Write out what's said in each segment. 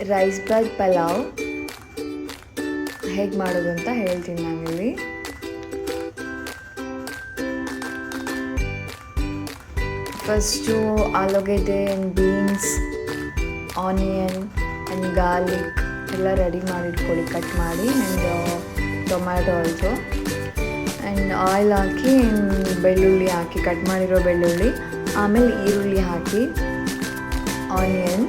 Rice bag pulao ಹೇಗೆ ಮಾಡೋದು ಅಂತ ಹೇಳ್ತೀನಿ ನಾನಿಲ್ಲಿ. ಫಸ್ಟು ಆಲೂಗೆಡ್ಡೆ and beans, onion and garlic ಎಲ್ಲ ರೆಡಿ ಮಾಡಿಟ್ಕೊಳ್ಳಿ, ಕಟ್ ಮಾಡಿ. And tomato also. And oil ಹಾಕಿ ಬೆಳ್ಳುಳ್ಳಿ ಹಾಕಿ, ಕಟ್ ಮಾಡಿರೋ ಬೆಳ್ಳುಳ್ಳಿ, ಆಮೇಲೆ ಈರುಳ್ಳಿ ಹಾಕಿ, ಆನಿಯನ್,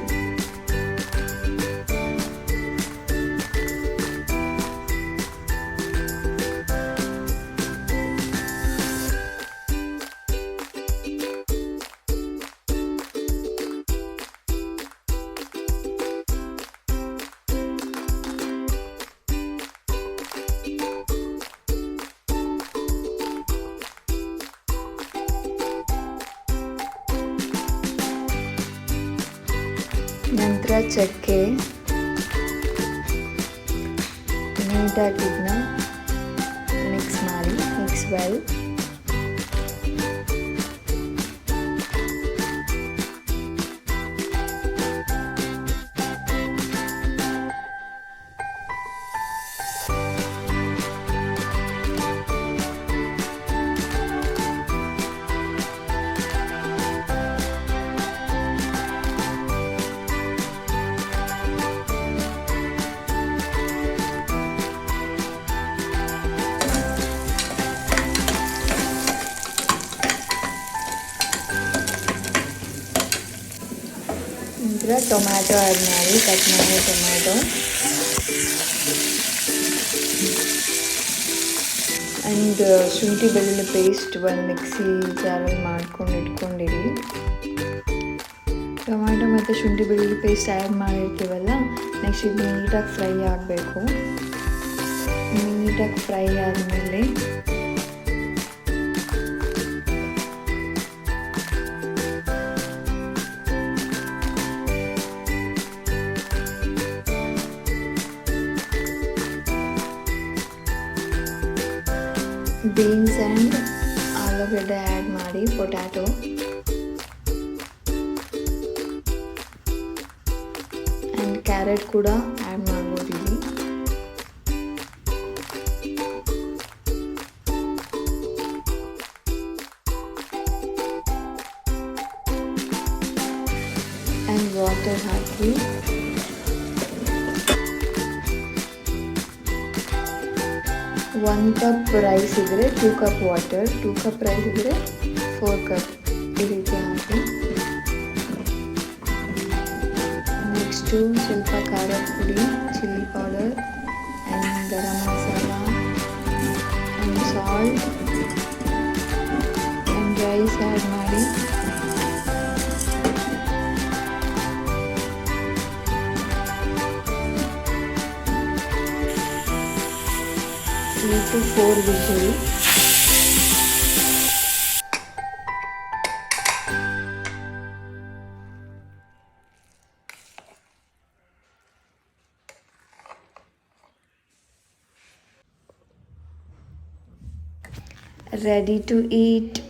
ನಂತರ ಚಕ್ಕೆ ನೀಟಾಗಿ ಇದನ್ನ ಮಿಕ್ಸ್ ಮಾಡಿ, ಮಿಕ್ಸ್ ವೆಲ್. ನಂತರ ಟೊಮ್ಯಾಟೊ ಆ್ಯಡ್ ಮಾಡಿ, ಕಟ್ ಮಾಡಿ ಟೊಮ್ಯಾಟೊ ಆ್ಯಂಡ್ ಶುಂಠಿ ಬೆಳ್ಳುಳ್ಳಿ ಪೇಸ್ಟ್ ಒಂದು ಮಿಕ್ಸಿ ಜಾರಲ್ಲಿ ಮಾಡ್ಕೊಂಡು ಇಟ್ಕೊಂಡಿರಿ. ಟೊಮ್ಯಾಟೊ ಮತ್ತು ಶುಂಠಿ ಬೆಳ್ಳುಳ್ಳಿ ಪೇಸ್ಟ್ ಆ್ಯಡ್ ಮಾಡಿರ್ತೀವಲ್ಲ, ನೆಕ್ಸ್ಟ್ ಇದು ನೀಟಾಗಿ ಫ್ರೈ ಆಗಬೇಕು. ನೀಟಾಗಿ ಫ್ರೈ ಆದಮೇಲೆ ಬೀನ್ಸ್ ಆ್ಯಂಡ್ ಆಲೂಗಡ್ಡೆ ಆ್ಯಡ್ ಮಾಡಿ, ಪೊಟ್ಯಾಟೊ ಆ್ಯಂಡ್ ಕ್ಯಾರೆಟ್ ಕೂಡ ಆ್ಯಡ್ ಮಾಡ್ಬೋದು ಇಲ್ಲಿ. ಆ್ಯಂಡ್ ವಾಟರ್ ಹಾಕಿ ಒನ್ ಕಪ್ ರೈಸ್ ಇದ್ದರೆ 2 ಕಪ್ ವಾಟರ್, 2 ಕಪ್ ರೈಸ್ ಇದ್ದರೆ 4 ಕಪ್, ಈ ರೀತಿ ಹಾಕಿ. ನೆಕ್ಸ್ಟು ಸ್ವಲ್ಪ ಖಾರದ ಪುಡಿ, chilli powder and garam masala and salt and rice add ಮಾಡಿ. to 4 whistle. Ready to eat.